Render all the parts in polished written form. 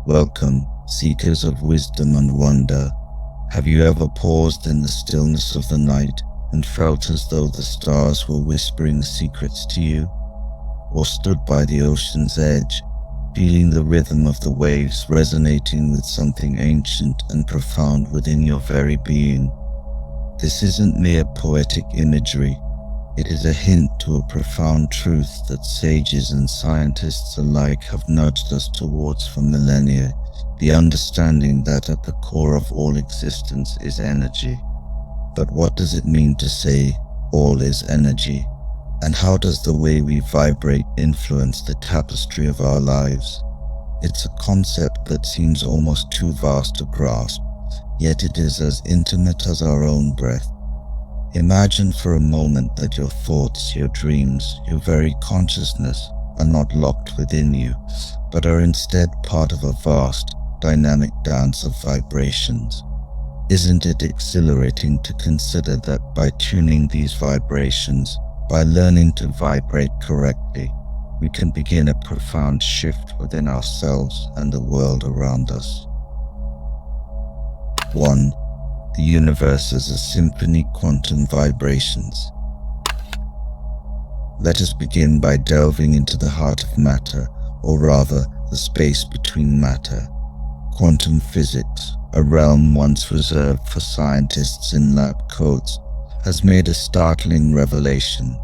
Welcome, seekers of wisdom and wonder. Have you ever paused in the stillness of the night and felt as though the stars were whispering secrets to you? Or stood by the ocean's edge, feeling the rhythm of the waves resonating with something ancient and profound within your very being? This isn't mere poetic imagery. It is a hint to a profound truth that sages and scientists alike have nudged us towards for millennia, the understanding that at the core of all existence is energy. But what does it mean to say, all is energy? And how does the way we vibrate influence the tapestry of our lives? It's a concept that seems almost too vast to grasp, yet it is as intimate as our own breath. Imagine for a moment that your thoughts, your dreams, your very consciousness are not locked within you, but are instead part of a vast, dynamic dance of vibrations. Isn't it exhilarating to consider that by tuning these vibrations, by learning to vibrate correctly, we can begin a profound shift within ourselves and the world around us? 1. The universe as a symphony quantum vibrations. Let us begin by delving into the heart of matter, or rather, the space between matter. Quantum physics, a realm once reserved for scientists in lab coats, has made a startling revelation.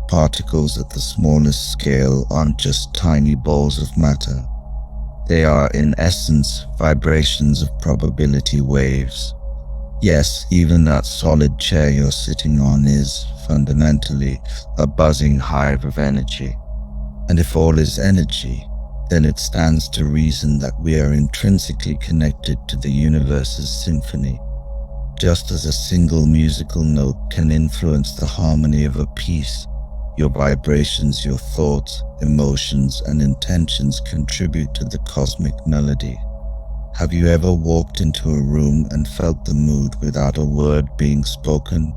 Particles at the smallest scale aren't just tiny balls of matter. They are, in essence, vibrations of probability waves. Yes, even that solid chair you're sitting on is, fundamentally, a buzzing hive of energy. And if all is energy, then it stands to reason that we are intrinsically connected to the universe's symphony. Just as a single musical note can influence the harmony of a piece, your vibrations, your thoughts, emotions, and intentions contribute to the cosmic melody. Have you ever walked into a room and felt the mood without a word being spoken?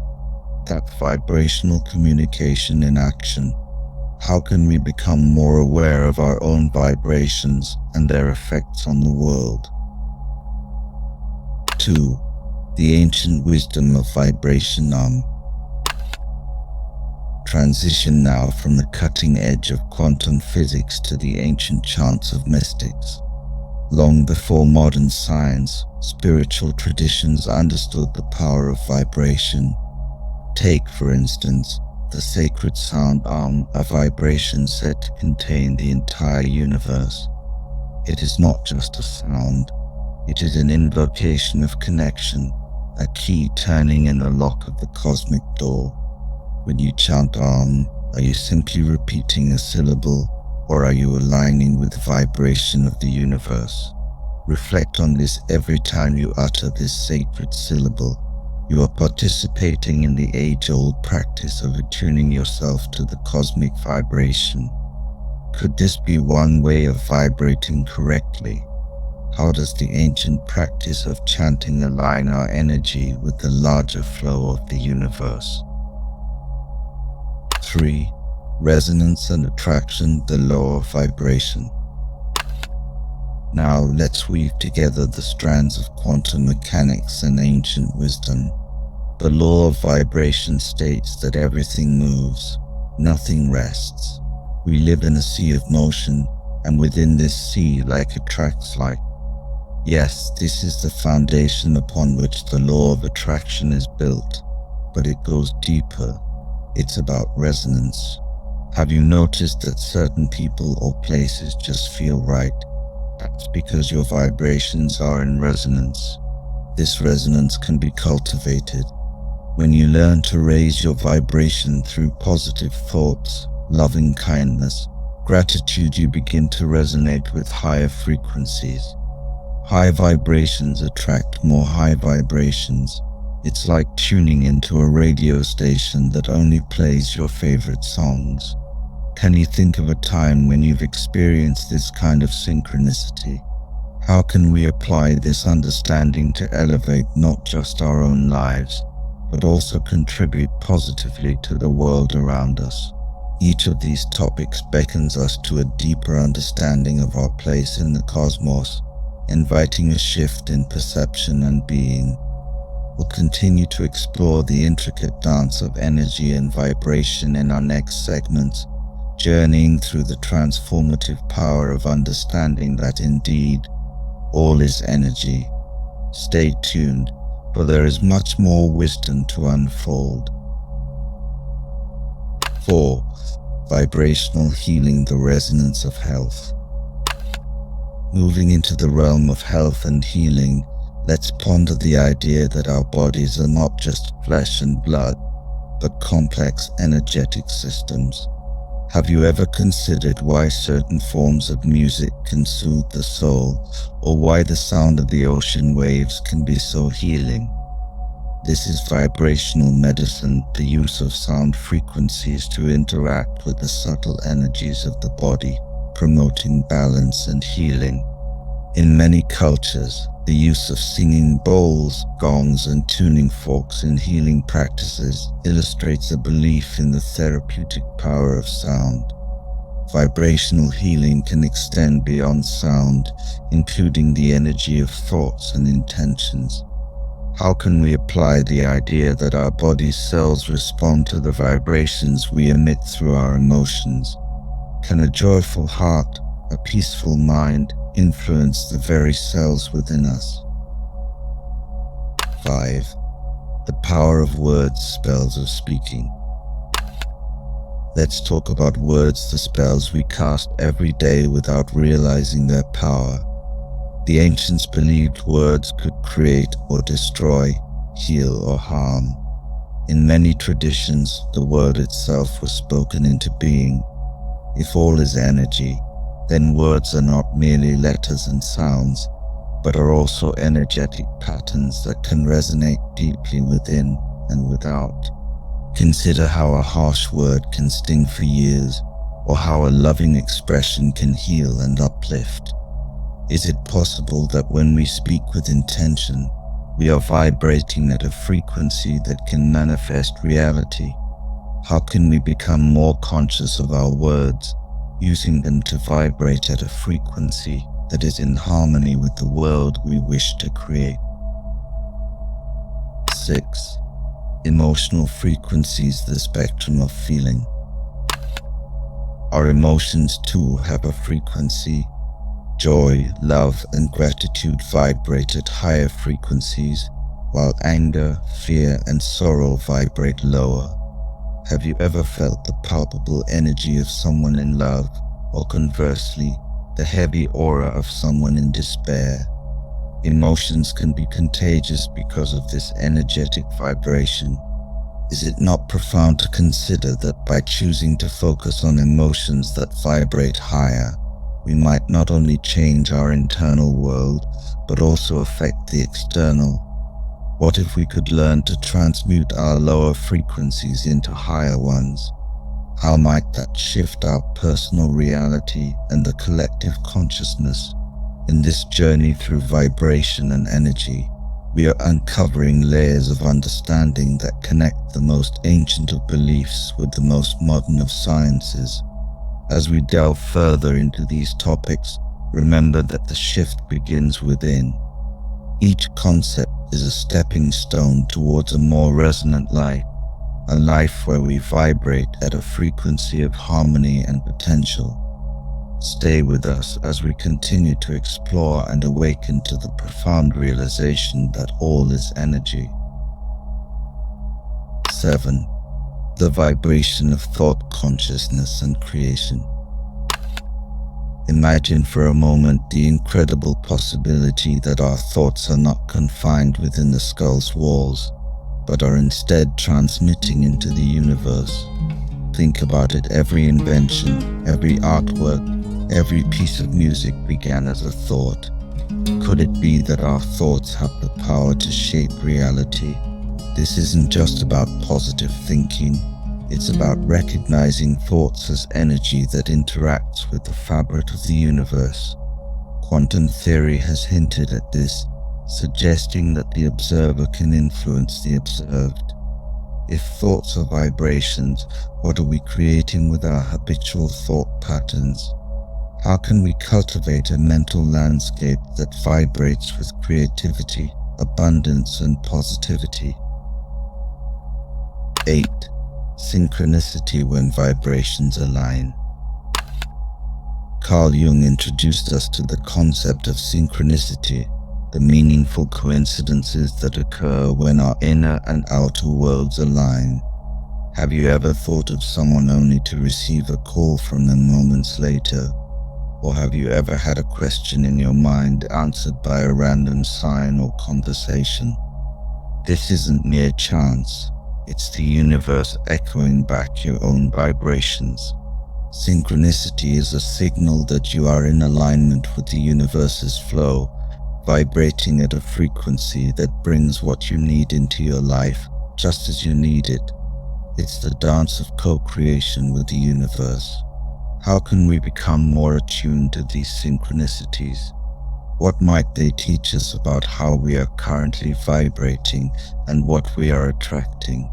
That's vibrational communication in action. How can we become more aware of our own vibrations and their effects on the world? 2. The ancient wisdom of vibration. Transition now from the cutting edge of quantum physics to the ancient chants of mystics. Long before modern science, spiritual traditions understood the power of vibration. Take, for instance, the sacred sound, a vibration said to contain the entire universe. It is not just a sound, it is an invocation of connection, a key turning in the lock of the cosmic door. When you chant are you simply repeating a syllable, or are you aligning with the vibration of the universe? Reflect on this every time you utter this sacred syllable. You are participating in the age-old practice of attuning yourself to the cosmic vibration. Could this be one way of vibrating correctly? How does the ancient practice of chanting align our energy with the larger flow of the universe? 3. Resonance and attraction, the law of vibration. Now let's weave together the strands of quantum mechanics and ancient wisdom. The law of vibration states that everything moves, nothing rests. We live in a sea of motion, and within this sea like attracts like. Yes, this is the foundation upon which the law of attraction is built, but it goes deeper. It's about resonance. Have you noticed that certain people or places just feel right? That's because your vibrations are in resonance. This resonance can be cultivated. When you learn to raise your vibration through positive thoughts, loving kindness, gratitude, you begin to resonate with higher frequencies. High vibrations attract more high vibrations. It's like tuning into a radio station that only plays your favorite songs. Can you think of a time when you've experienced this kind of synchronicity? How can we apply this understanding to elevate not just our own lives, but also contribute positively to the world around us? Each of these topics beckons us to a deeper understanding of our place in the cosmos inviting a shift in perception and being. We'll continue to explore the intricate dance of energy and vibration in our next segment, journeying through the transformative power of understanding that indeed, all is energy. Stay tuned, for there is much more wisdom to unfold. 4. Vibrational healing, the resonance of health. Moving into the realm of health and healing, let's ponder the idea that our bodies are not just flesh and blood, but complex energetic systems. Have you ever considered why certain forms of music can soothe the soul, or why the sound of the ocean waves can be so healing? This is vibrational medicine, the use of sound frequencies to interact with the subtle energies of the body, promoting balance and healing. In many cultures, the use of singing bowls, gongs, and tuning forks in healing practices illustrates a belief in the therapeutic power of sound. Vibrational healing can extend beyond sound, including the energy of thoughts and intentions. How can we apply the idea that our body's cells respond to the vibrations we emit through our emotions? Can a joyful heart, a peaceful mind, influence the very cells within us? 5. The power of words, spells of speaking. Let's talk about words, the spells we cast every day without realizing their power. The ancients believed words could create or destroy, heal or harm. In many traditions, the word itself was spoken into being. If all is energy, then words are not merely letters and sounds, but are also energetic patterns that can resonate deeply within and without. Consider how a harsh word can sting for years, or how a loving expression can heal and uplift. Is it possible that when we speak with intention, we are vibrating at a frequency that can manifest reality? How can we become more conscious of our words, using them to vibrate at a frequency that is in harmony with the world we wish to create? 6. Emotional frequencies, the spectrum of feeling. Our emotions too have a frequency. Joy, love, and gratitude vibrate at higher frequencies, while anger, fear, and sorrow vibrate lower. Have you ever felt the palpable energy of someone in love, or conversely, the heavy aura of someone in despair? Emotions can be contagious because of this energetic vibration. Is it not profound to consider that by choosing to focus on emotions that vibrate higher, we might not only change our internal world, but also affect the external? What if we could learn to transmute our lower frequencies into higher ones? How might that shift our personal reality and the collective consciousness? In this journey through vibration and energy, we are uncovering layers of understanding that connect the most ancient of beliefs with the most modern of sciences. As we delve further into these topics, remember that the shift begins within. Each concept is a stepping stone towards a more resonant life, a life where we vibrate at a frequency of harmony and potential. Stay with us as we continue to explore and awaken to the profound realization that all is energy. 7. The vibration of thought, consciousness, and creation. Imagine for a moment the incredible possibility that our thoughts are not confined within the skull's walls, but are instead transmitting into the universe. Think about it, every invention, every artwork, every piece of music began as a thought. Could it be that our thoughts have the power to shape reality? This isn't just about positive thinking. It's about recognizing thoughts as energy that interacts with the fabric of the universe. Quantum theory has hinted at this, suggesting that the observer can influence the observed. If thoughts are vibrations, what are we creating with our habitual thought patterns? How can we cultivate a mental landscape that vibrates with creativity, abundance, and positivity? 8. Synchronicity when vibrations align. Carl Jung introduced us to the concept of synchronicity, the meaningful coincidences that occur when our inner and outer worlds align. Have you ever thought of someone only to receive a call from them moments later? Or have you ever had a question in your mind answered by a random sign or conversation? This isn't mere chance. It's the universe echoing back your own vibrations. Synchronicity is a signal that you are in alignment with the universe's flow, vibrating at a frequency that brings what you need into your life just as you need it. It's the dance of co-creation with the universe. How can we become more attuned to these synchronicities? What might they teach us about how we are currently vibrating and what we are attracting?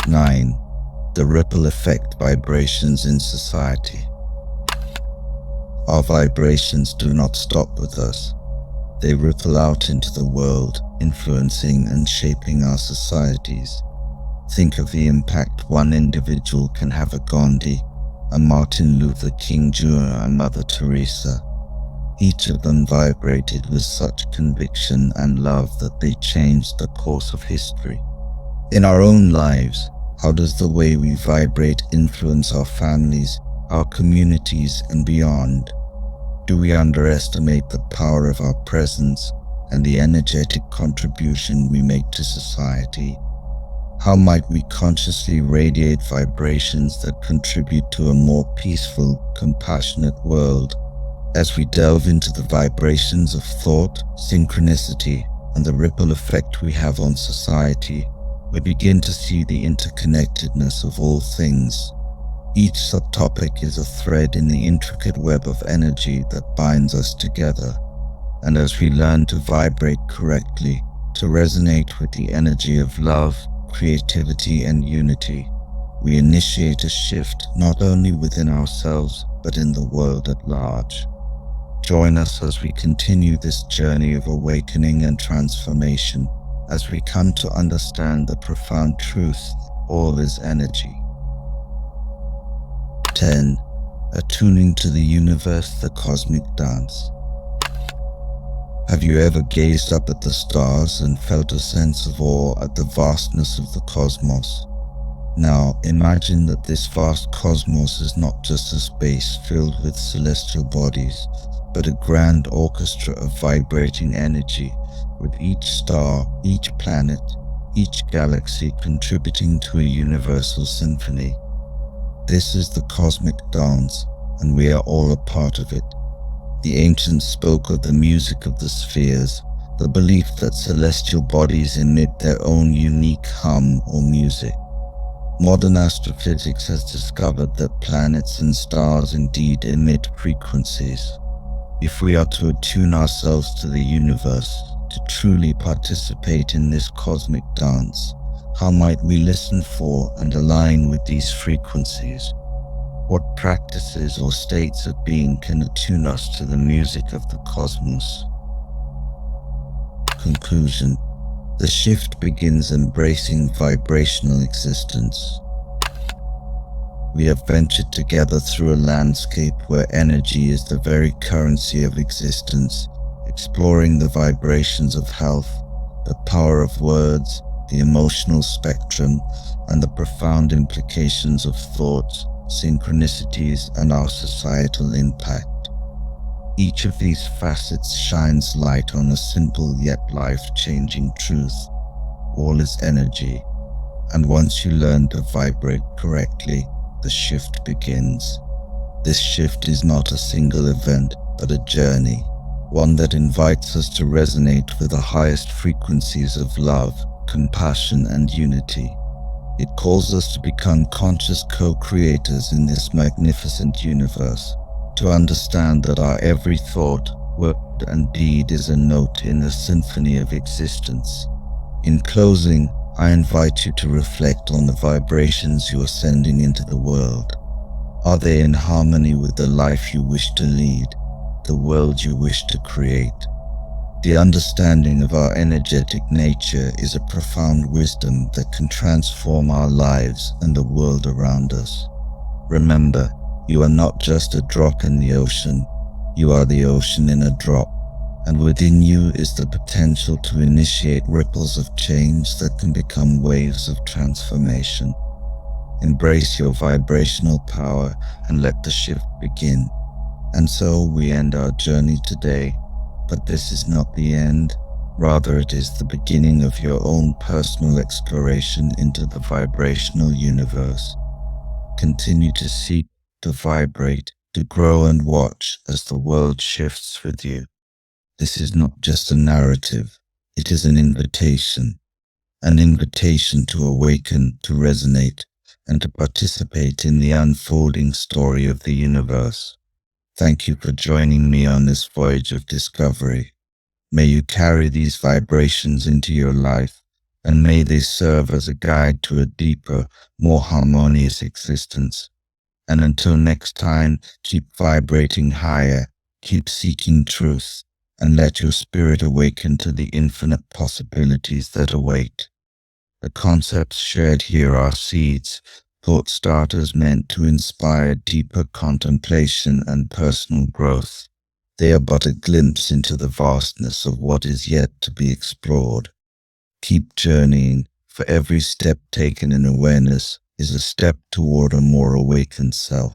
9. The ripple effect vibrations in society. Our vibrations do not stop with us. They ripple out into the world, influencing and shaping our societies. Think of the impact one individual can have at Gandhi, a Martin Luther King Jr. and Mother Teresa. Each of them vibrated with such conviction and love that they changed the course of history. In our own lives, how does the way we vibrate influence our families, our communities, and beyond? Do we underestimate the power of our presence and the energetic contribution we make to society? How might we consciously radiate vibrations that contribute to a more peaceful, compassionate world? As we delve into the vibrations of thought, synchronicity, and the ripple effect we have on society, we begin to see the interconnectedness of all things. Each subtopic is a thread in the intricate web of energy that binds us together. And as we learn to vibrate correctly, to resonate with the energy of love, creativity, and unity, we initiate a shift not only within ourselves but in the world at large. Join us as we continue this journey of awakening and transformation, as we come to understand the profound truth, all is energy. 10. Attuning to the universe, the cosmic dance. Have you ever gazed up at the stars and felt a sense of awe at the vastness of the cosmos? Now, imagine that this vast cosmos is not just a space filled with celestial bodies, but a grand orchestra of vibrating energy, with each star, each planet, each galaxy contributing to a universal symphony. This is the cosmic dance, and we are all a part of it. The ancients spoke of the music of the spheres, the belief that celestial bodies emit their own unique hum or music. Modern astrophysics has discovered that planets and stars indeed emit frequencies. If we are to attune ourselves to the universe, to truly participate in this cosmic dance, how might we listen for and align with these frequencies? What practices or states of being can attune us to the music of the cosmos? Conclusion. The shift begins embracing vibrational existence. We have ventured together through a landscape where energy is the very currency of existence, exploring the vibrations of health, the power of words, the emotional spectrum, and the profound implications of thoughts, synchronicities, and our societal impact. Each of these facets shines light on a simple yet life-changing truth. All is energy, and once you learn to vibrate correctly, the shift begins. This shift is not a single event, but a journey, one that invites us to resonate with the highest frequencies of love, compassion, and unity. It calls us to become conscious co-creators in this magnificent universe, to understand that our every thought, word, and deed is a note in the symphony of existence. In closing, I invite you to reflect on the vibrations you are sending into the world. Are they in harmony with the life you wish to lead, the world you wish to create? The understanding of our energetic nature is a profound wisdom that can transform our lives and the world around us. Remember, you are not just a drop in the ocean, you are the ocean in a drop, and within you is the potential to initiate ripples of change that can become waves of transformation. Embrace your vibrational power and let the shift begin. And so we end our journey today, but this is not the end. Rather, it is the beginning of your own personal exploration into the vibrational universe. Continue to seek, to vibrate, to grow and watch as the world shifts with you. This is not just a narrative, it is an invitation to awaken, to resonate, and to participate in the unfolding story of the universe. Thank you for joining me on this voyage of discovery. May you carry these vibrations into your life, and may they serve as a guide to a deeper, more harmonious existence. And until next time, keep vibrating higher, keep seeking truth, and let your spirit awaken to the infinite possibilities that await. The concepts shared here are seeds, thought starters meant to inspire deeper contemplation and personal growth. They are but a glimpse into the vastness of what is yet to be explored. Keep journeying, for every step taken in awareness is a step toward a more awakened self.